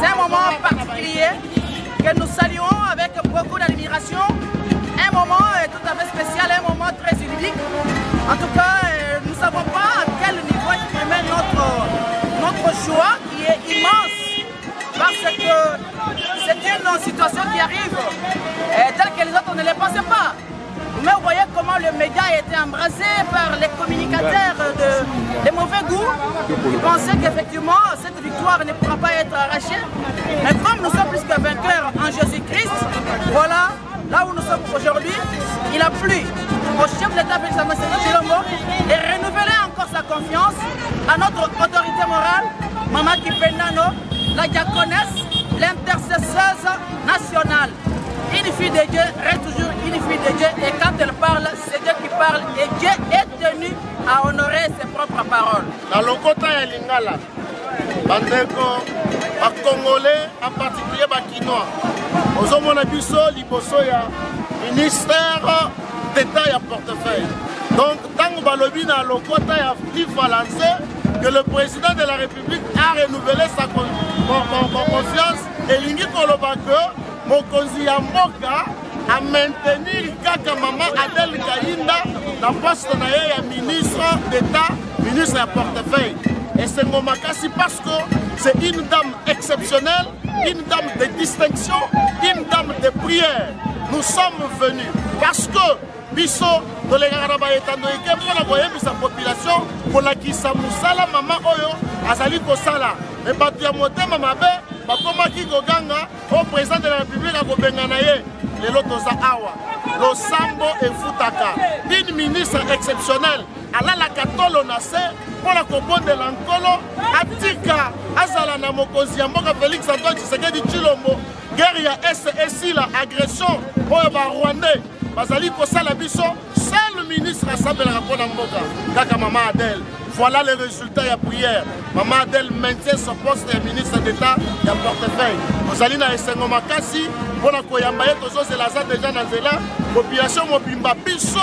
C'est un moment particulier que nous saluons avec beaucoup d'admiration. Un moment tout à fait spécial, un moment très unique. En tout cas, nous ne savons pas à quel niveau exprimer notre joie qui est immense. Parce que c'est une situation qui arrive telle que les autres ne les pensaient pas. Mais vous voyez comment le média a été embrasé par les communicateurs de mauvais goût. Ils pensaient qu'effectivement cette victoire ne pourra pas être arrachée. Mais comme nous sommes plus que vainqueurs en Jésus-Christ, voilà, là où nous sommes aujourd'hui, il a plu au chef de l'État Félix Tshisekedi Tshilombo de renouveler encore sa confiance à notre autorité morale, Maman Kipendano, la diaconesse, l'intercesseuse nationale. Une fille de Dieu reste toujours une fille de Dieu et quand elle parle, c'est Dieu qui parle et Dieu est tenu à honorer ses propres paroles. Dans le côté de Lingala, Bandeko, les Congolais, en particulier les Kinois, nous avons le ministère d'État et portefeuille. Donc, tant que nous avons le côté il faut lancer que le président de la République a renouvelé sa confiance et Lingi Kolobako, Mokonzi Yamboka, a maintenir Kaka Maman Adel Kaïnda dans le poste de ministre d'État, ministre de portefeuille. Et c'est Momakasi parce que c'est une dame exceptionnelle, une dame de distinction, une dame de prière. Nous sommes venus parce que Biso, dans les Garabaïtanoïke, pour la voyer sa population, pour la qui Musala, Maman Oyo, Azali Kosala. Mais Batiamote, Mamabe, Bakomaki Goganga, au président de la République, à Gobenganaye, les Lotosa Awa, Losambo et Futaka. Une ministre exceptionnelle, Ala la Katolo Nase, pour la Kobo de l'Ankolo, Atika, Azala Namokozi, Yamboka Félix Antoine Tshisekedi Tshilombo, guerre SSI, la agression, Oyoba Rwandais. Bazali Kosala Biso, c'est le ministre Assemblée la Rapona Mboka, Kaka Maman Adel. Voilà les résultats de la prière. Maman Adel maintient son poste de ministre d'État et de portefeuille. Nous allons à Essengo Makasi, pour la Koyambaye, c'est la zone déjà dans la population Mobimba Biso,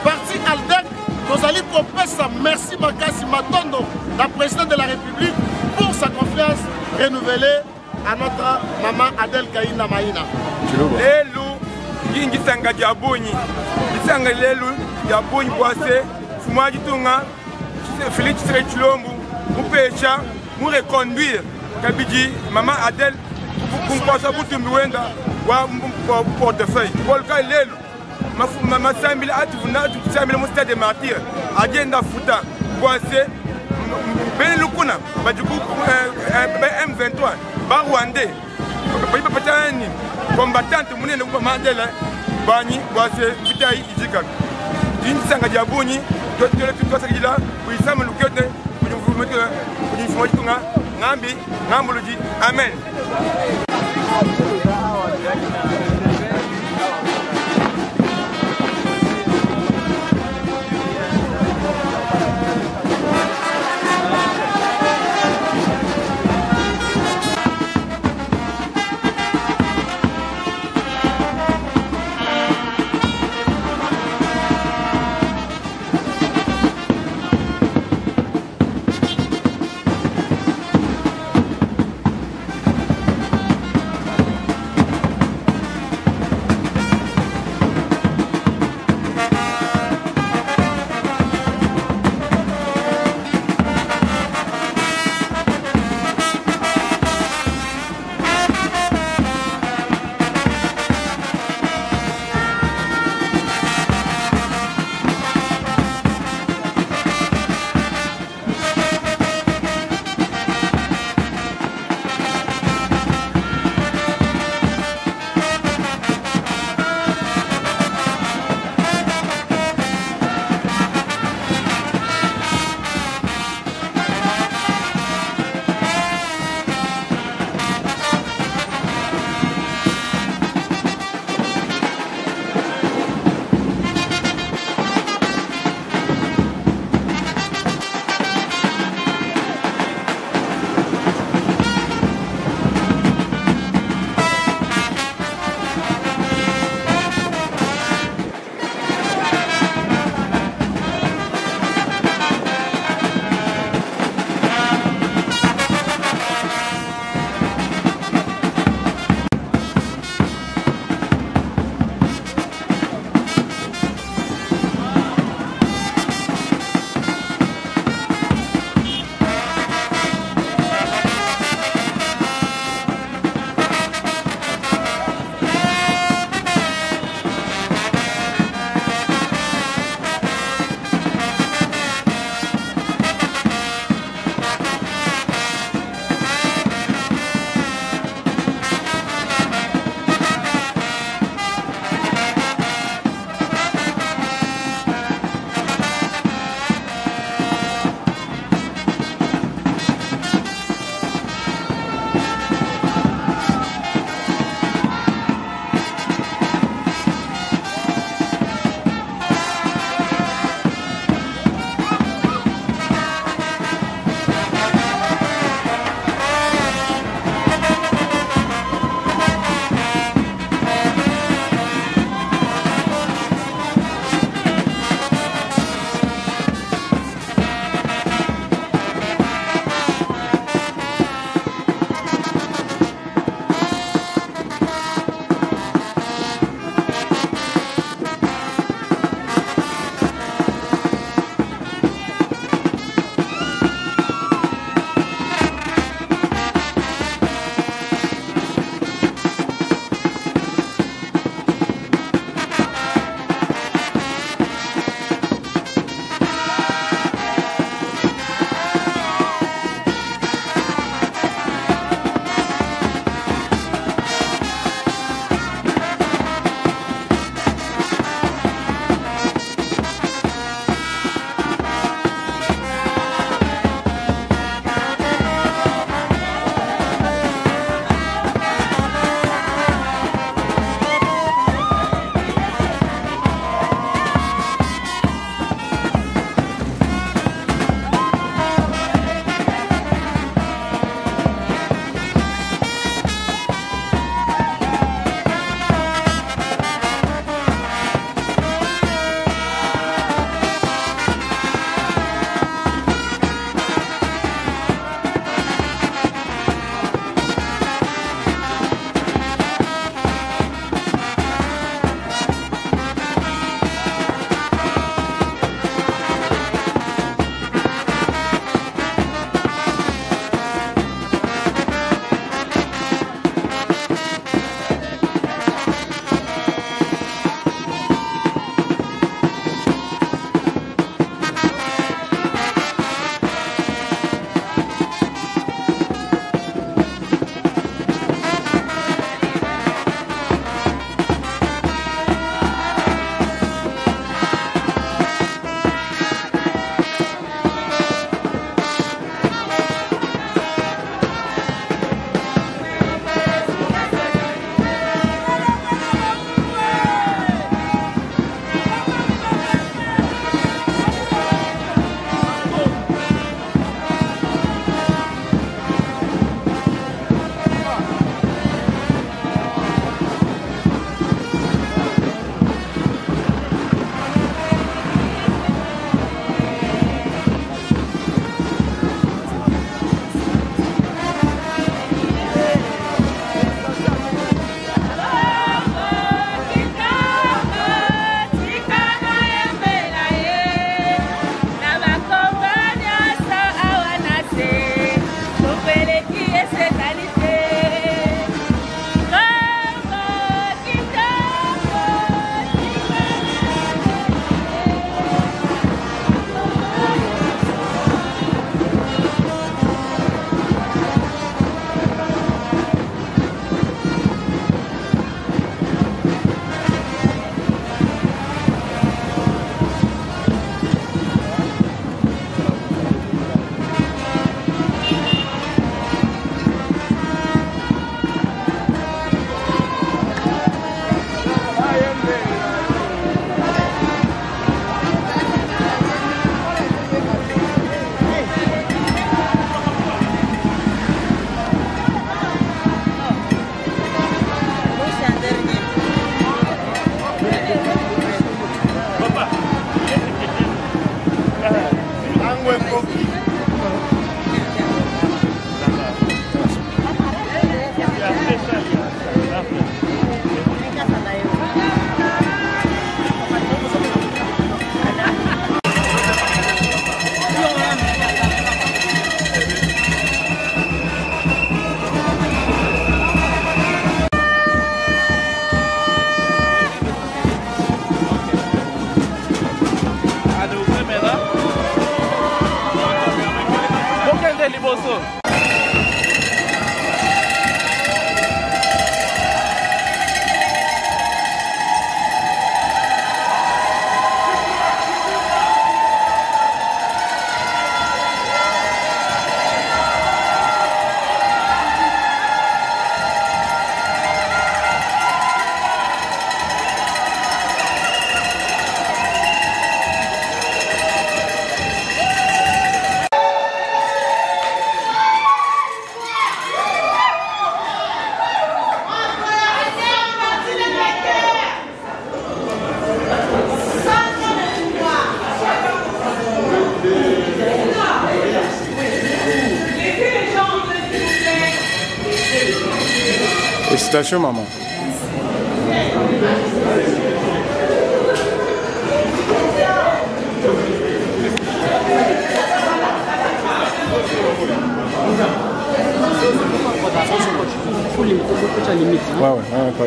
parti Aldec. Nous allons couper sa merci Makasi Matondo, la présidente de la République, pour sa confiance renouvelée à notre maman Adel Kaïna Maïna. Ingi sanga jabonyi isanga lelu jabonyi boise fumaji tunga Félix Tshilombo mupecha mu reconduire kabiji Maman Adel kumposa butumbi wenda wa portefeuille polka lelu mama sambil atuvuna sambil mu stade martyr agenda futa boise ben lukuna bajuku M23 ba Rwandais ba patani combattante munene kwa Mandela bani wase bitai ijika insanga jabuni tole tutwasa gila kuisama lukete kunyifumatunga ngambi ngambuluji amen. Félicitations, maman. Ouais, pas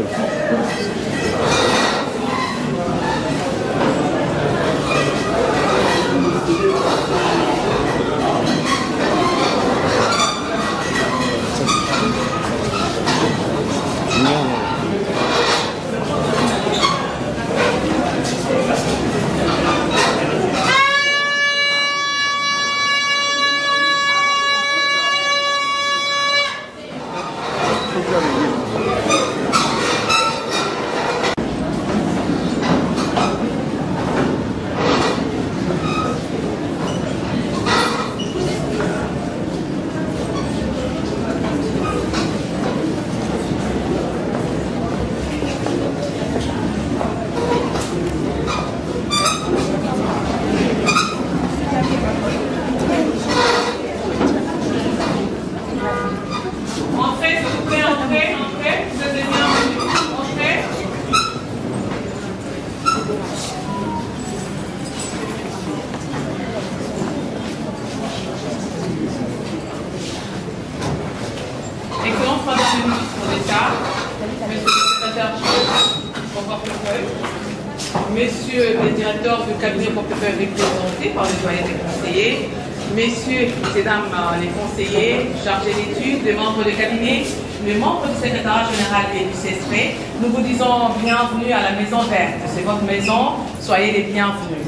Messieurs les directeurs du cabinet portefeuille représentés par les doyens des conseillers, messieurs et mesdames les conseillers chargés d'études, les membres du cabinet, les membres du secrétariat général et du CSP, nous vous disons bienvenue à la Maison Verte. C'est votre maison, soyez les bienvenus.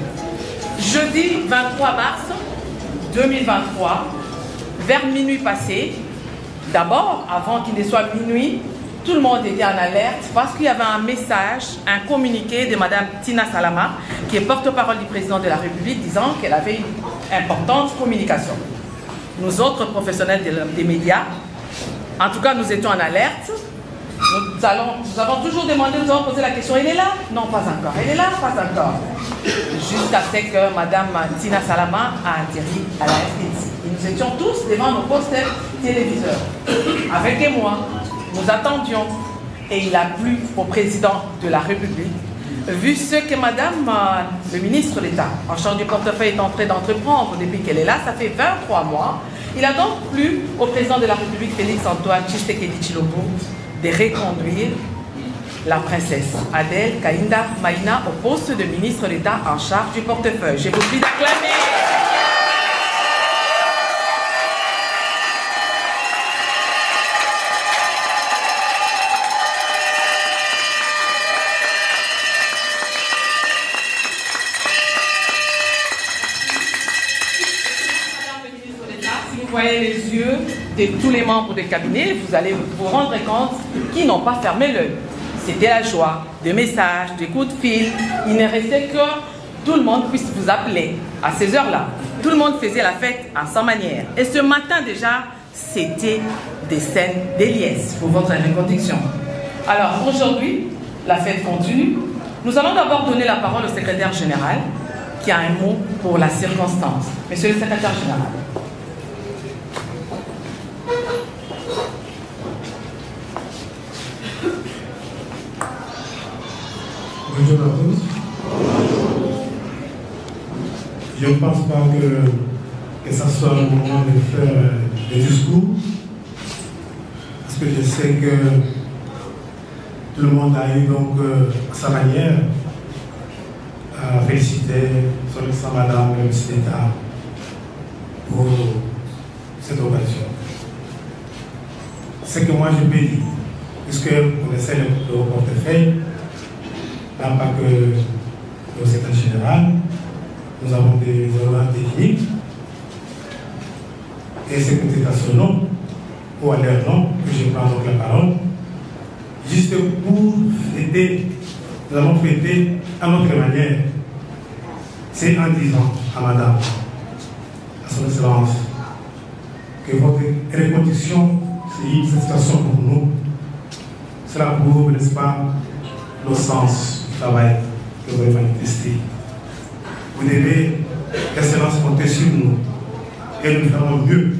Jeudi 23 mars 2023, vers minuit passé, d'abord, avant qu'il ne soit minuit, tout le monde était en alerte parce qu'il y avait un message, un communiqué de Mme Tina Salama, qui est porte-parole du président de la République, disant qu'elle avait une importante communication. Nous autres professionnels des médias, en tout cas, nous étions en alerte. Nous avons toujours demandé, nous avons posé la question, elle est là? Non, pas encore. Elle est là? Pas encore. Jusqu'à ce que Mme Tina Salama a atterri à la RDC. Et nous étions tous devant nos postes téléviseurs. Avec moi, nous attendions et il a plu au président de la République. Vu ce que Madame le ministre d'État en charge du portefeuille est en train d'entreprendre depuis qu'elle est là, ça fait 23 mois, il a donc plu au président de la République, Félix-Antoine Tshisekedi Tshilombo, de reconduire la princesse Adèle Kaïnda Maïna au poste de ministre d'État en charge du portefeuille. Je vous prie d'acclamer. Vous voyez les yeux de tous les membres du cabinet, vous allez vous rendre compte qu'ils n'ont pas fermé l'œil. C'était la joie, des messages, des coups de fil. Il ne restait que tout le monde puisse vous appeler à ces heures-là. Tout le monde faisait la fête à sa manière. Et ce matin déjà, c'était des scènes des liesses pour votre reconduction. Alors aujourd'hui, la fête continue. Nous allons d'abord donner la parole au secrétaire général qui a un mot pour la circonstance. Monsieur le secrétaire général. Bonjour à tous. Je ne pense pas que ça soit le moment de faire des discours, parce que je sais que tout le monde a eu donc sa manière à féliciter son excellence Madame le ministre d'État pour cette occasion. Ce que moi je peux dire, puisque vous connaissez le portefeuille, là, pas que le secrétaire général, nous avons des organes techniques et c'est peut-être à ce nom ou à leur nom que je prends donc la parole, juste pour fêter, nous avons fêté à notre manière, c'est en disant à Madame, à son excellence, que votre reconduction, c'est une satisfaction pour nous. Cela prouve, n'est-ce pas, le sens du travail que vous avez manifesté. Vous devez, excellence, compter sur nous et nous ferons mieux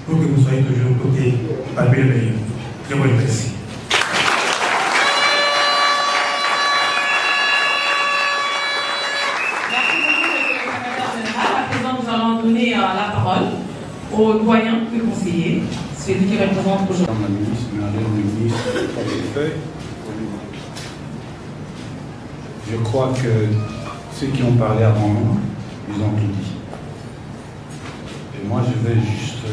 pour que vous soyez toujours côté parmi les meilleurs. Je vous remercie. Merci beaucoup, monsieur le secrétaire général. À présent, nous allons donner la parole au doyen du conseiller, celui qui représente aujourd'hui. Madame la ministre, Madame le ministre du portefeuille, je crois que ceux qui ont parlé avant moi, ils ont tout dit. Et moi, je vais juste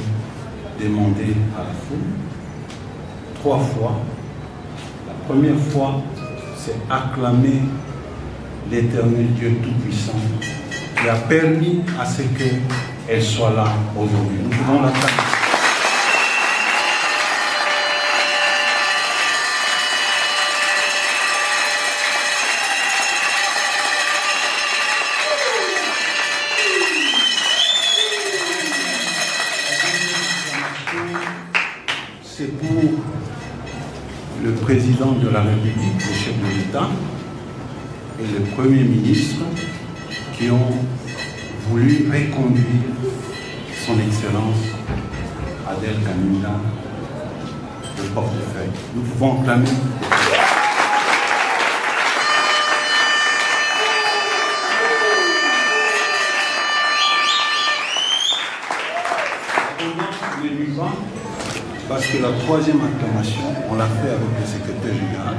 demander à la foule 3 fois. La première fois, c'est acclamer l'Éternel Dieu Tout-Puissant qui a permis à ce qu'elle soit là aujourd'hui. Nous pouvons l'acclamer. C'est pour le président de la République, le chef de l'État et le Premier ministre qui ont voulu reconduire son Excellence Adel Kamimda le portefeuille. Nous pouvons clamer. Parce que la 3e acclamation, on l'a fait avec le secrétaire général.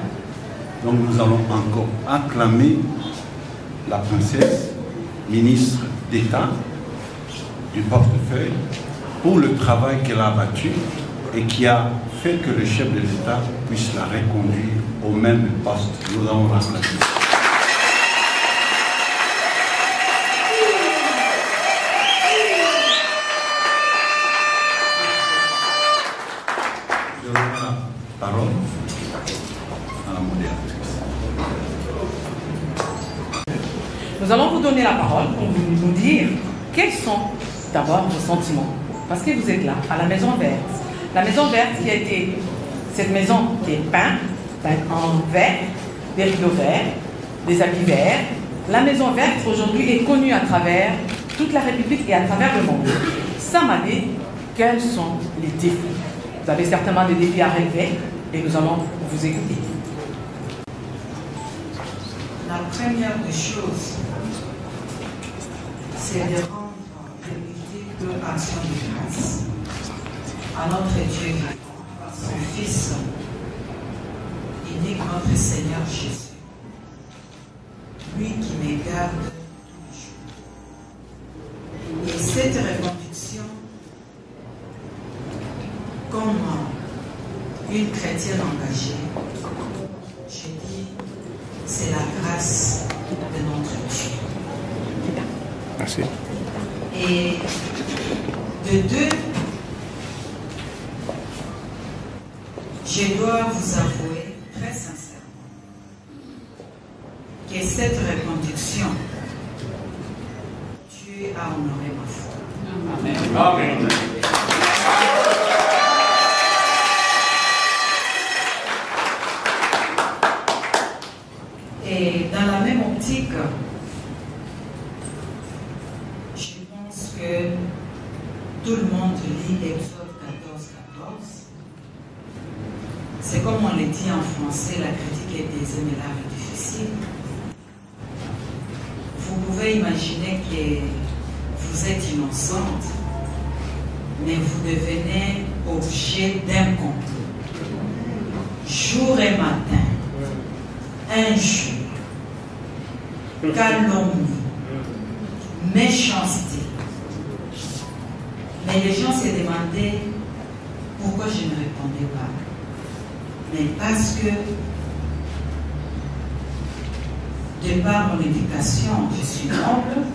Donc nous allons encore acclamer la princesse, ministre d'État du portefeuille, pour le travail qu'elle a abattu et qui a fait que le chef de l'État puisse la reconduire au même poste. Nous allons l'acclamer. Parole à la modératrice. Nous allons vous donner la parole pour nous dire quels sont d'abord vos sentiments. Parce que vous êtes là, à la Maison Verte. La Maison Verte qui a été, cette maison qui est peinte en vert, des rideaux verts, des habits verts. La Maison Verte aujourd'hui est connue à travers toute la République et à travers le monde. Samadé, quels sont les défis? Vous avez certainement des défis à relever et nous allons vous écouter. La première des choses, c'est de rendre de multiples actions de grâce à notre Dieu, par son Fils unique, notre Seigneur Jésus, lui qui me garde tous les jours. Et cette reconduction, comme une chrétienne engagée, je dis, c'est la grâce de notre Dieu. Merci. Et de deux, je dois vous avouer très sincèrement que cette reconduction, Dieu a honoré ma foi. Amen. Amen. Et dans la même optique, je pense que tout le monde lit Exode 14:14. C'est comme on le dit en français, la critique est désémélable et difficile. Vous pouvez imaginer que vous êtes innocente, mais vous devenez objet d'un complot. Jour et matin, injure, calomnie, méchanceté. Mais les gens se demandaient pourquoi je ne répondais pas. Mais parce que, de par mon éducation, je suis noble,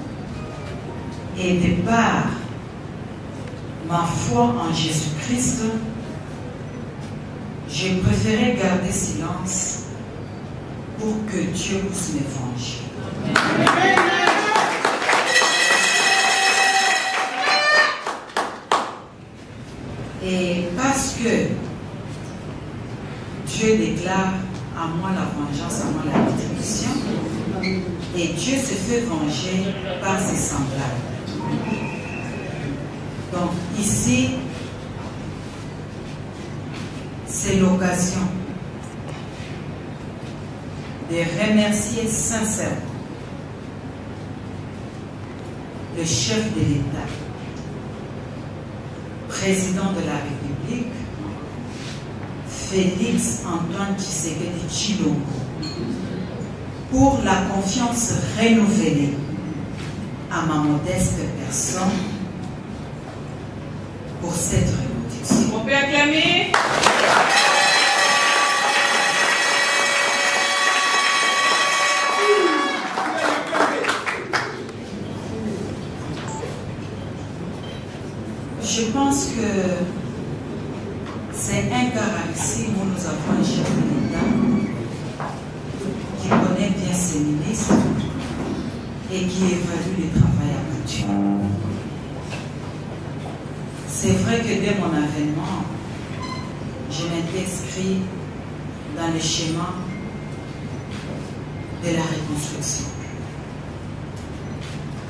et de par ma foi en Jésus-Christ, j'ai préféré garder silence pour que Dieu puisse me venger. Et parce que Dieu déclare à moi la vengeance, à moi la rétribution, et Dieu se fait venger par ses semblables. Donc ici, c'est l'occasion de remercier sincèrement le chef de l'État, président de la République, Félix Antoine Tshisekedi Tshilombo, pour la confiance renouvelée à ma modeste personne pour cette reconduction. On peut acclamer. Je pense que c'est un cas ici où nous avons un chef de l'État qui connaît bien ses ministres et qui évalue le travail abattu. C'est vrai que dès mon avènement, je m'étais inscrit dans le schéma de la reconstruction,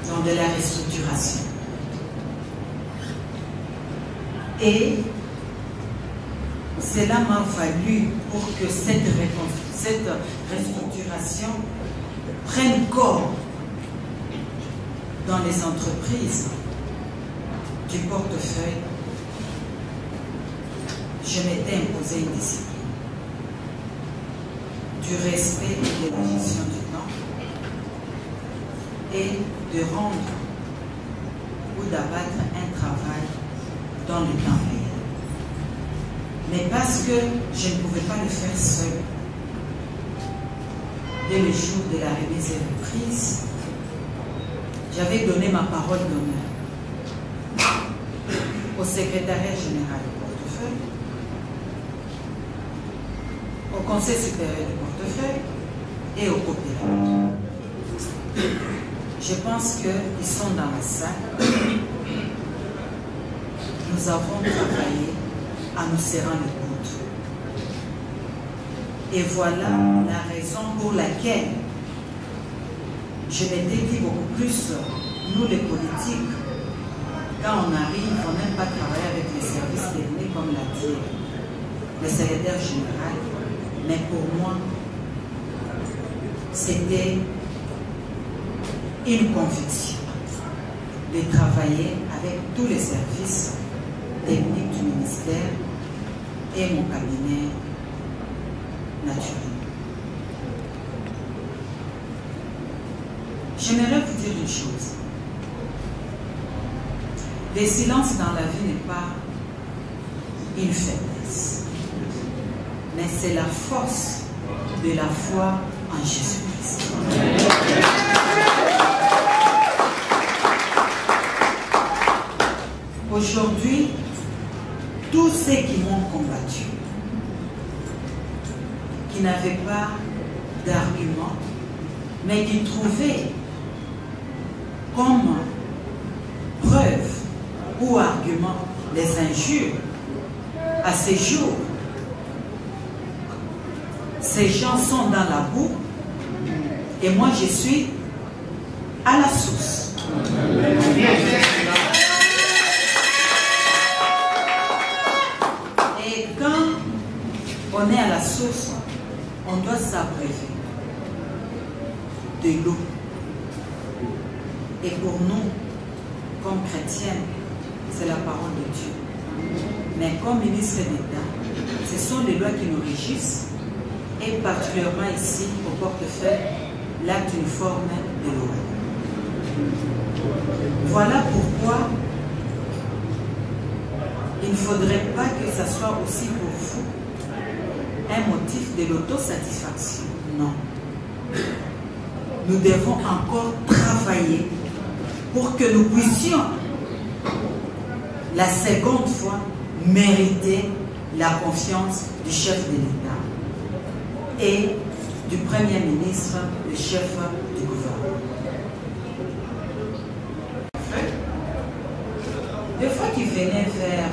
donc de la restructuration. Et cela m'a fallu pour que cette restructuration prenne corps dans les entreprises du portefeuille. Je m'étais imposé une discipline, du respect de la gestion du temps et de rendre ou d'abattre un travail dans le temps réel. Mais parce que je ne pouvais pas le faire seul, dès le jour de la remise et reprise, j'avais donné ma parole d'honneur au secrétariat général du portefeuille, au conseil supérieur du portefeuille et au coopérateur. Je pense qu'ils sont dans la salle. Nous avons travaillé en nous serrant les coudes. Et voilà la raison pour laquelle je m'étais dit beaucoup plus, nous les politiques, quand on arrive, on n'aime pas travailler avec les services techniques comme l'a dit le secrétaire général, mais pour moi, c'était une conviction de travailler avec tous les services techniques du ministère et mon cabinet naturel. J'aimerais vous dire une chose. Le silence dans la vie n'est pas une faiblesse, mais c'est la force de la foi en Jésus-Christ. Aujourd'hui, tous ceux qui m'ont combattu, qui n'avaient pas d'argument, mais qui trouvaient comme preuve ou argument les injures à ces jours, ces gens sont dans la boue et moi je suis à la source. Et quand on est à la source, on doit s'abreuver de l'eau. Et pour nous, comme chrétiens, c'est la parole de Dieu. Mais comme ministre d'État, ce sont les lois qui nous régissent, et particulièrement ici, au portefeuille, l'acte uniforme de loi. Voilà pourquoi il ne faudrait pas que ça soit aussi pour vous un motif de l'autosatisfaction. Non. Nous devons encore travailler pour que nous puissions la seconde fois mériter la confiance du chef de l'État et du Premier ministre, le chef du gouvernement. Des fois qu'ils venaient vers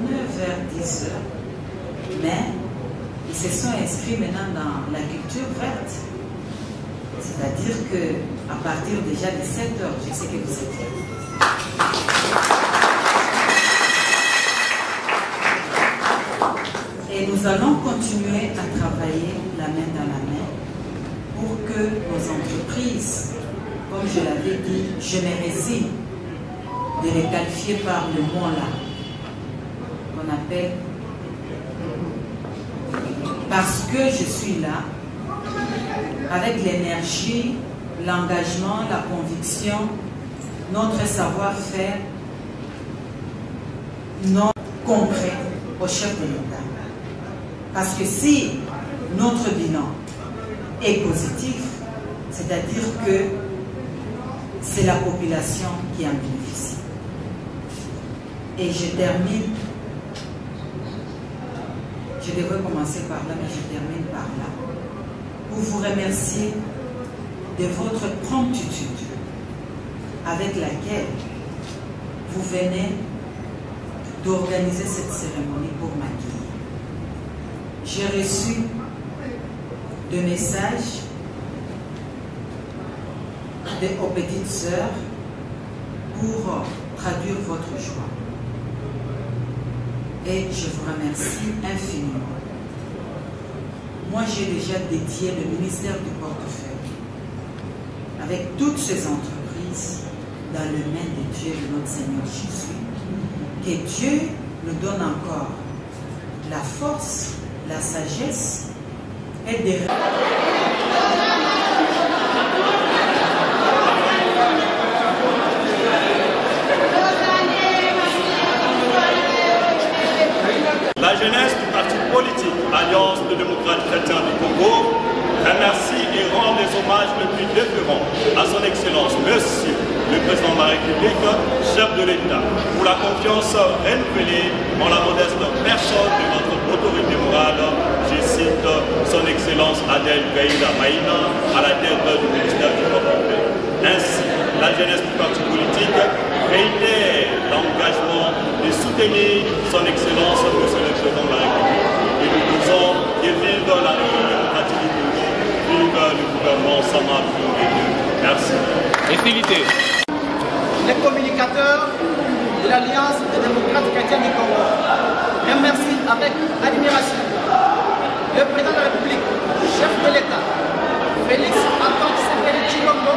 9h, 10h, mais ils se sont inscrits maintenant dans la culture verte. C'est-à-dire qu'à partir déjà de 7h, je sais que vous êtes là. Et nous allons continuer à travailler la main dans la main pour que nos entreprises, comme je l'avais dit, je me résigne de les qualifier par le mot-là, qu'on appelle, parce que je suis là, avec l'énergie, l'engagement, la conviction, notre savoir-faire, non concret au chef de l'État. Parce que si notre bilan est positif, c'est-à-dire que c'est la population qui en bénéficie. Et je termine, je devrais commencer par là, mais je termine par là, pour vous remercier de votre promptitude avec laquelle vous venez d'organiser cette cérémonie pour m'accueillir. J'ai reçu des messages aux petites sœurs pour traduire votre joie. Et je vous remercie infiniment. Moi, j'ai déjà dédié le ministère du portefeuille avec toutes ces entreprises dans le main de Dieu, de notre Seigneur Jésus. Que Dieu nous donne encore la force, la sagesse et des... La jeunesse du parti politique Alliance de démocrates chrétiens du Congo remercie et rend les hommages les plus déférents à son Excellence, Monsieur le Président de la République, chef de l'État, pour la confiance renouvelée en la modeste personne de notre autorité morale, je cite son Excellence Adel Gaïda Maïna, à la tête du ministère du Portefeuille. Ainsi, la jeunesse du parti politique réitère l'engagement de soutenir son Excellence, Monsieur le Président de la République. Et nous disons que vive la République démocratique du Congo, vive le gouvernement Sama Bouloumé. Merci. Les communicateurs de l'Alliance des démocrates chrétiens du Congo remercient avec admiration le président de la République, chef de l'État, Félix Antoine Tshisekedi Tshilombo,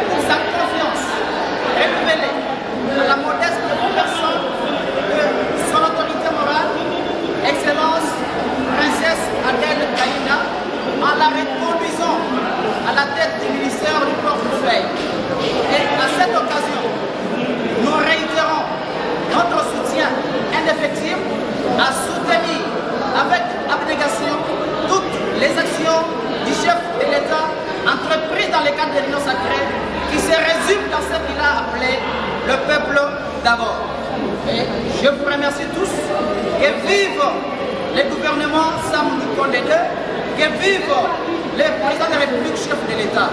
pour sa confiance renouvelée à la modeste personne de son autorité morale, Excellence Princesse Adèle Gaïda, en la reconduisant à la tête du ministère du Portefeuille. Et à cette occasion, nous réitérons notre soutien indéfectible à soutenir avec abnégation toutes les actions du chef de l'État entreprises dans le cadre de l'Union sacrée qui se résument dans ce qu'il a appelé le peuple d'abord. Et je vous remercie tous. Que vive le gouvernement Sam Lukonde II, que vive le président de la République, chef de l'État.